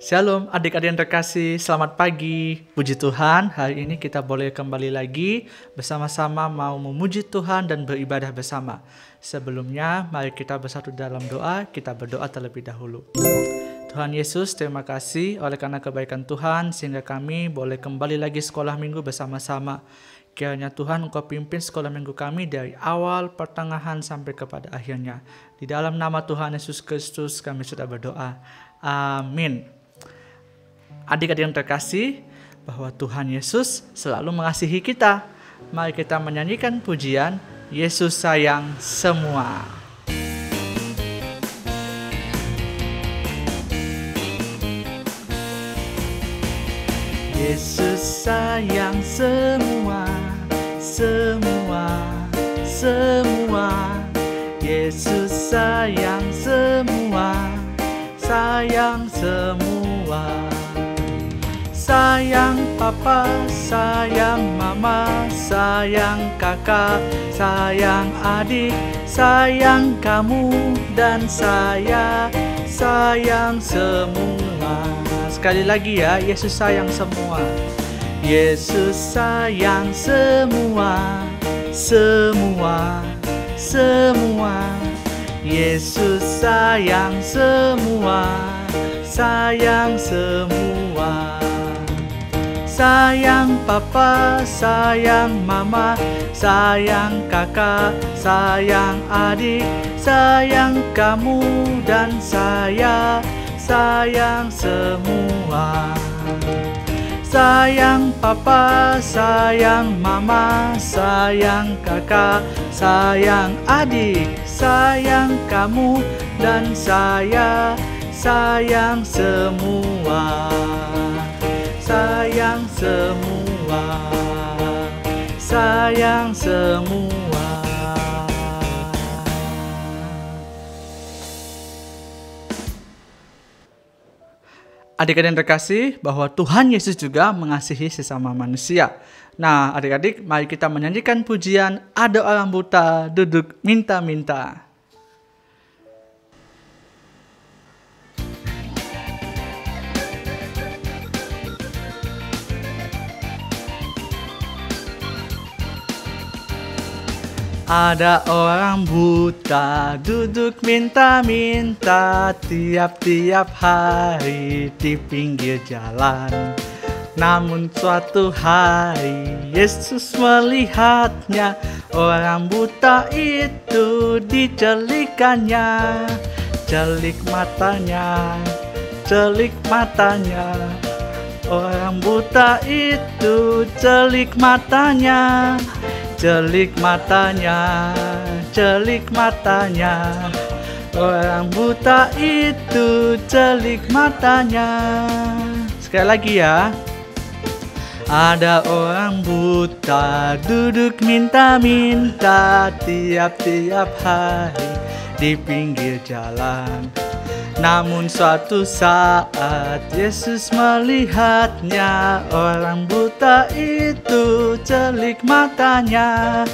Shalom adik-adik yang terkasih, selamat pagi. Puji Tuhan, hari ini kita boleh kembali lagi bersama-sama mau memuji Tuhan dan beribadah bersama. Sebelumnya, mari kita bersatu dalam doa, kita berdoa terlebih dahulu. Tuhan Yesus, terima kasih oleh karena kebaikan Tuhan sehingga kami boleh kembali lagi sekolah minggu bersama-sama. Kiranya Tuhan Engkau pimpin sekolah minggu kami dari awal, pertengahan sampai kepada akhirnya. Di dalam nama Tuhan Yesus Kristus kami sudah berdoa. Amin. Adik-adik yang terkasih, bahwa Tuhan Yesus selalu mengasihi kita. Mari kita menyanyikan pujian Yesus sayang semua. Yesus sayang semua, semua, semua. Yesus sayang semua, sayang semua. Sayang papa, sayang mama, sayang kakak, sayang adik, sayang kamu dan saya, sayang semua. Sekali lagi ya, Yesus sayang semua. Yesus sayang semua, semua, semua. Yesus sayang semua, sayang semua. Sayang papa, sayang mama, sayang kakak, sayang adik, sayang kamu dan saya, sayang semua. Sayang papa, sayang mama, sayang kakak, sayang adik, sayang kamu dan saya, sayang semua. Sayang semua, sayang semua. Adik-adik yang terkasih, bahwa Tuhan Yesus juga mengasihi sesama manusia. Nah, adik-adik, mari kita menyanyikan pujian Ada Orang Buta Duduk Minta-Minta. Ada orang buta duduk minta-minta tiap-tiap hari di pinggir jalan. Namun suatu hari Yesus melihatnya, orang buta itu dijelikannya. Jelik matanya, jelik matanya. Orang buta itu jelik matanya. Jelik matanya, jelik matanya. Orang buta itu jelik matanya. Sekali lagi ya. Ada orang buta duduk minta-minta tiap-tiap hari di pinggir jalan. Namun suatu saat Yesus melihatnya, orang buta itu jelik matanya,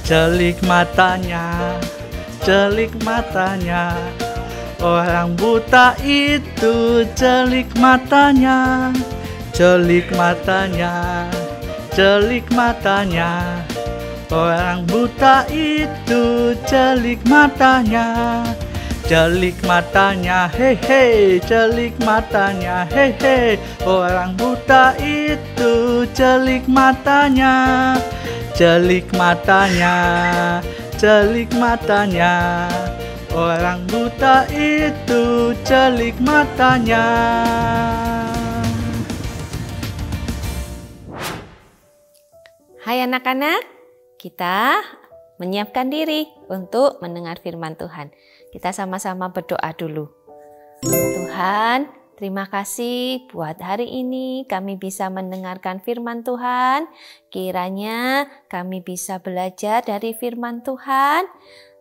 jelik matanya, jelik matanya. Orang buta itu jelik matanya, jelik matanya, jelik matanya. Orang buta itu jelik matanya. Jelik matanya, hei hei, jelik matanya, hei hei. Orang buta itu jelik matanya, jelik matanya, jelik matanya. Orang buta itu jelik matanya. Hai anak-anak, kita menyiapkan diri untuk mendengar firman Tuhan. Kita sama-sama berdoa dulu. Tuhan, terima kasih buat hari ini kami bisa mendengarkan firman Tuhan. Kiranya kami bisa belajar dari firman Tuhan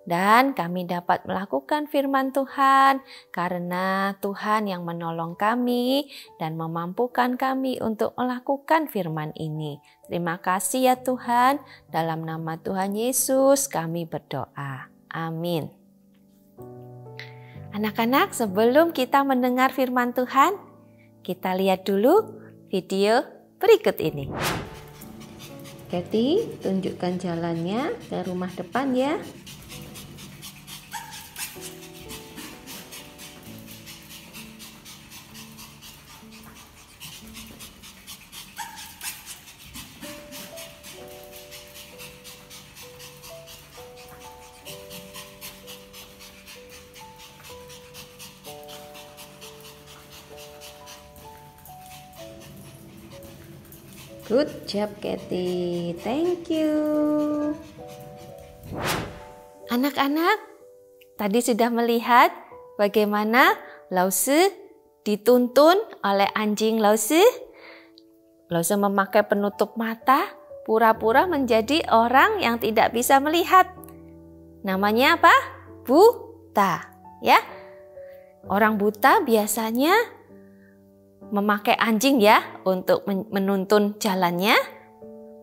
dan kami dapat melakukan firman Tuhan karena Tuhan yang menolong kami dan memampukan kami untuk melakukan firman ini. Terima kasih ya Tuhan, dalam nama Tuhan Yesus kami berdoa. Amin. Anak-anak, sebelum kita mendengar firman Tuhan, Kita lihat dulu video berikut ini. Kathy, tunjukkan jalannya ke rumah depan ya. Good job, Kathy. Thank you. Anak-anak, tadi sudah melihat bagaimana Lause dituntun oleh anjing Lause. Lause memakai penutup mata, pura-pura menjadi orang yang tidak bisa melihat. Namanya apa? Buta, ya. Orang buta biasanya memakai anjing ya untuk menuntun jalannya,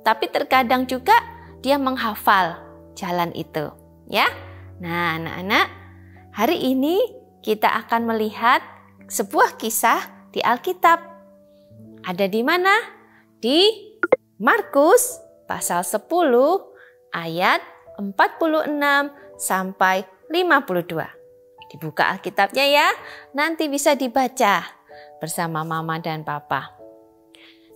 tapi terkadang juga dia menghafal jalan itu ya. Nah anak-anak, hari ini kita akan melihat sebuah kisah di Alkitab. Ada di mana? Di Markus pasal 10 ayat 46 sampai 52. Dibuka Alkitabnya ya, nanti bisa dibaca bersama mama dan papa.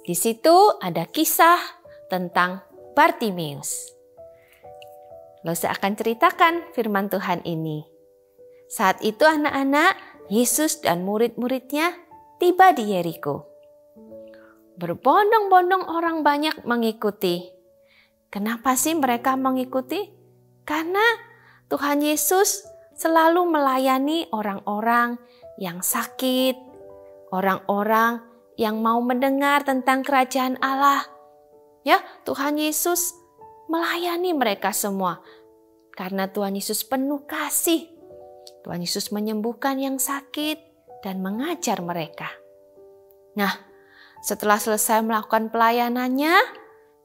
Di situ ada kisah tentang Bartimeus. Lause akan ceritakan firman Tuhan ini. Saat itu anak-anak, Yesus dan murid-muridnya tiba di Yeriko. Berbondong-bondong orang banyak mengikuti. Kenapa sih mereka mengikuti? Karena Tuhan Yesus selalu melayani orang-orang yang sakit, orang-orang yang mau mendengar tentang kerajaan Allah. Ya, Tuhan Yesus melayani mereka semua. Karena Tuhan Yesus penuh kasih. Tuhan Yesus menyembuhkan yang sakit dan mengajar mereka. Nah, setelah selesai melakukan pelayanannya,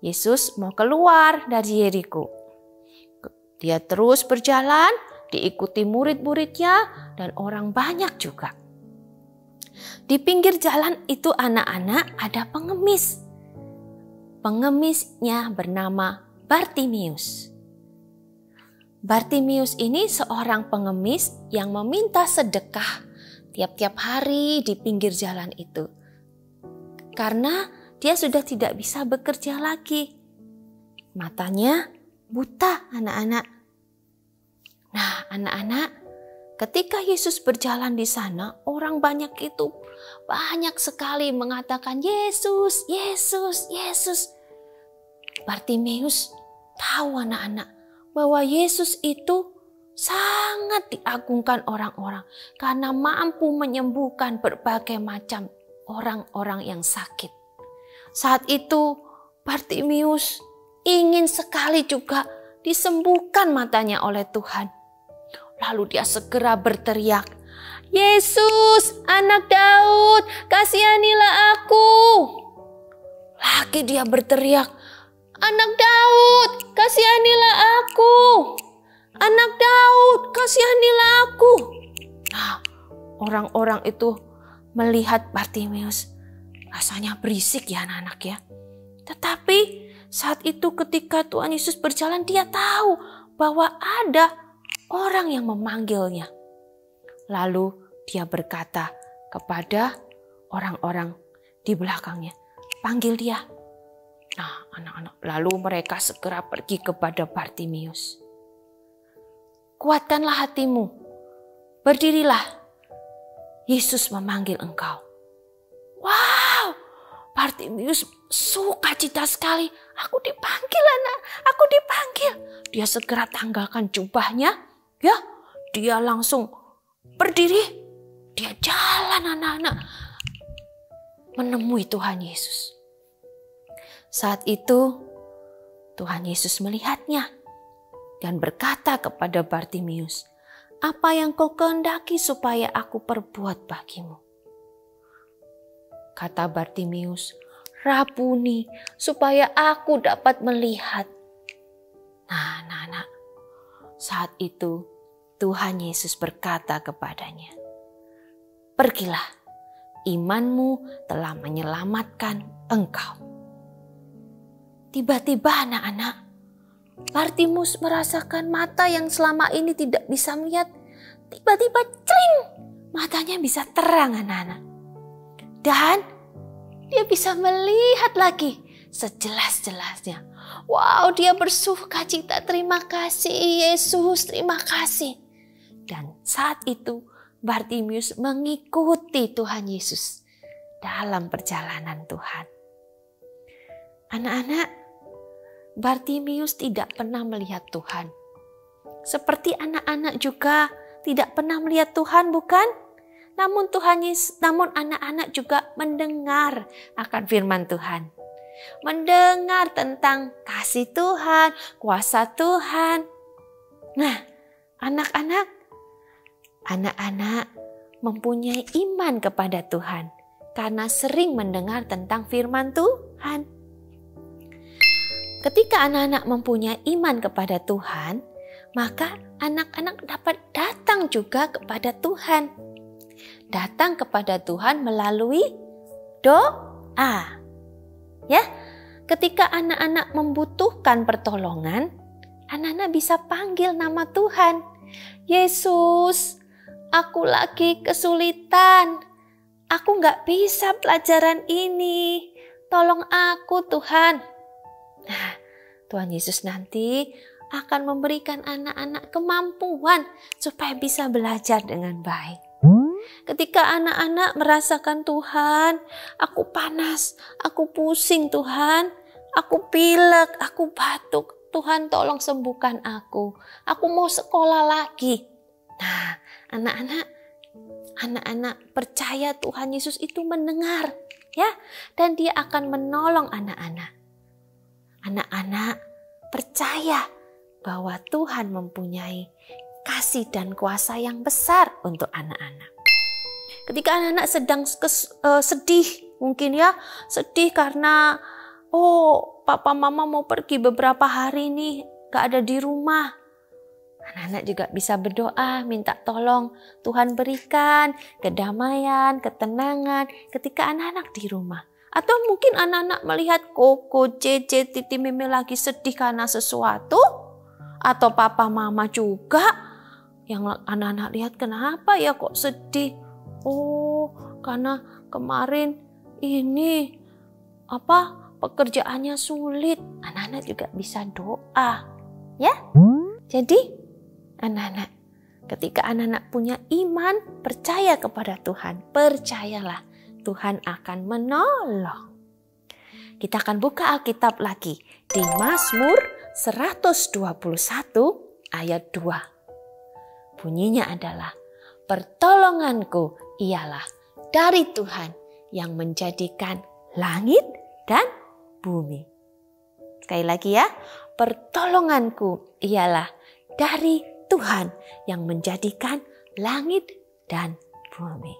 Yesus mau keluar dari Yeriko. Dia terus berjalan, diikuti murid-muridnya dan orang banyak juga. Di pinggir jalan itu anak-anak ada pengemis. Pengemisnya bernama Bartimeus. Bartimeus ini seorang pengemis yang meminta sedekah tiap-tiap hari di pinggir jalan itu. Karena dia sudah tidak bisa bekerja lagi. Matanya buta anak-anak. Nah anak-anak, ketika Yesus berjalan di sana, orang banyak itu banyak sekali mengatakan Yesus, Yesus, Yesus. Bartimeus tahu anak-anak bahwa Yesus itu sangat diagungkan orang-orang karena mampu menyembuhkan berbagai macam orang-orang yang sakit. Saat itu Bartimeus ingin sekali juga disembuhkan matanya oleh Tuhan. Lalu dia segera berteriak, Yesus, anak Daud, kasihanilah aku. Lagi dia berteriak, anak Daud, kasihanilah aku. Anak Daud, kasihanilah aku. Nah, orang-orang itu melihat Bartimeus. Rasanya berisik ya anak-anak ya. Tetapi saat itu ketika Tuhan Yesus berjalan, dia tahu bahwa ada orang yang memanggilnya. Lalu dia berkata kepada orang-orang di belakangnya, panggil dia. Nah, anak-anak, lalu mereka segera pergi kepada Bartimeus. Kuatkanlah hatimu, berdirilah, Yesus memanggil engkau. Wow, Bartimeus sukacita sekali. Aku dipanggil anak, aku dipanggil. Dia segera tanggalkan jubahnya, ya, dia langsung berdiri, dia jalan anak-anak menemui Tuhan Yesus. Saat itu Tuhan Yesus melihatnya dan berkata kepada Bartimeus, apa yang kau kehendaki supaya aku perbuat bagimu? Kata Bartimeus, Rabuni, supaya aku dapat melihat. Nah, anak-anak, saat itu Tuhan Yesus berkata kepadanya, pergilah, imanmu telah menyelamatkan engkau. Tiba-tiba anak-anak, Bartimeus merasakan mata yang selama ini tidak bisa melihat. Tiba-tiba cling, matanya bisa terang anak-anak. Dan dia bisa melihat lagi sejelas-jelasnya. Wow, dia bersukacita, terima kasih Yesus, terima kasih. Dan saat itu Bartimeus mengikuti Tuhan Yesus dalam perjalanan Tuhan. Anak-anak, Bartimeus tidak pernah melihat Tuhan. Seperti anak-anak juga tidak pernah melihat Tuhan, bukan? Namun anak-anak juga mendengar akan firman Tuhan. Mendengar tentang kasih Tuhan, kuasa Tuhan. Nah, anak-anak mempunyai iman kepada Tuhan karena sering mendengar tentang firman Tuhan. Ketika anak-anak mempunyai iman kepada Tuhan, maka anak-anak dapat datang juga kepada Tuhan. Datang kepada Tuhan melalui doa. Ya, ketika anak-anak membutuhkan pertolongan, anak-anak bisa panggil nama Tuhan. Yesus, aku lagi kesulitan. Aku gak bisa pelajaran ini. Tolong aku Tuhan. Nah, Tuhan Yesus nanti akan memberikan anak-anak kemampuan supaya bisa belajar dengan baik. Ketika anak-anak merasakan Tuhan, aku panas, aku pusing Tuhan, aku pilek, aku batuk. Tuhan tolong sembuhkan aku mau sekolah lagi. Nah, anak-anak percaya Tuhan Yesus itu mendengar, ya, dan dia akan menolong anak-anak. Anak-anak percaya bahwa Tuhan mempunyai kasih dan kuasa yang besar untuk anak-anak. Ketika anak-anak sedang sedih, mungkin ya, sedih karena papa mama mau pergi beberapa hari nih, gak ada di rumah. Anak-anak juga bisa berdoa, minta tolong Tuhan berikan kedamaian, ketenangan ketika anak-anak di rumah. Atau mungkin anak-anak melihat Koko, Cece, Titi, Mimi lagi sedih karena sesuatu. Atau papa mama juga yang anak-anak lihat, kenapa ya kok sedih? Oh, karena kemarin ini pekerjaannya sulit. Anak-anak juga bisa doa, ya. Jadi anak-anak, ketika anak-anak punya iman, percaya kepada Tuhan, percayalah Tuhan akan menolong. Kita akan buka Alkitab lagi di Mazmur 121 ayat 2. Bunyinya adalah, pertolonganku ialah dari Tuhan yang menjadikan langit dan bumi. Sekali lagi ya, pertolonganku ialah dari Tuhan yang menjadikan langit dan bumi.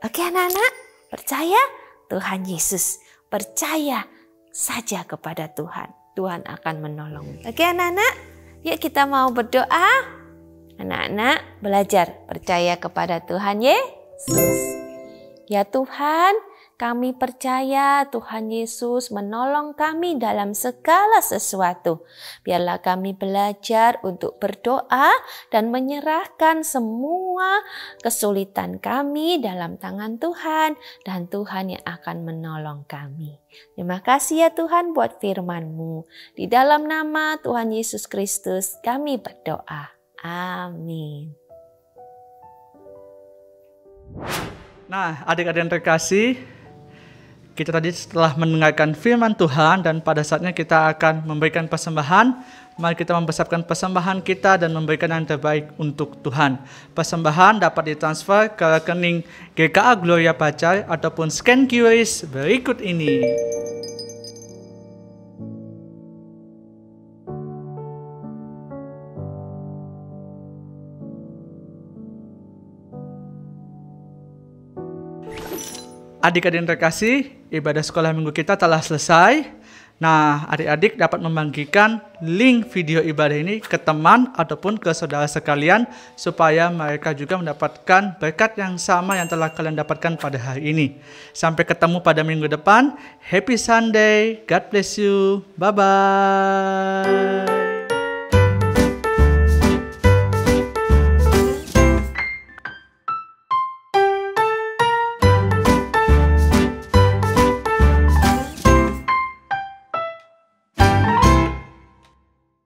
Oke anak-anak, percaya Tuhan Yesus, percaya saja kepada Tuhan. Tuhan akan menolong. Oke anak-anak, yuk kita mau berdoa. Anak-anak belajar percaya kepada Tuhan Yesus. Ya Tuhan, kami percaya Tuhan Yesus menolong kami dalam segala sesuatu. Biarlah kami belajar untuk berdoa dan menyerahkan semua kesulitan kami dalam tangan Tuhan. Dan Tuhan yang akan menolong kami. Terima kasih ya Tuhan buat firman-Mu. Di dalam nama Tuhan Yesus Kristus kami berdoa. Amin. Nah, adik-adik yang terkasih, kita tadi setelah mendengarkan firman Tuhan dan pada saatnya kita akan memberikan persembahan. Mari kita mempersiapkan persembahan kita dan memberikan yang terbaik untuk Tuhan. Persembahan dapat ditransfer ke rekening GKA Gloria Pacar ataupun scan QRIS berikut ini. Adik-adik yang terkasih, ibadah sekolah minggu kita telah selesai. Nah, adik-adik dapat membagikan link video ibadah ini ke teman ataupun ke saudara sekalian supaya mereka juga mendapatkan berkat yang sama yang telah kalian dapatkan pada hari ini. Sampai ketemu pada minggu depan. Happy Sunday. God bless you. Bye-bye.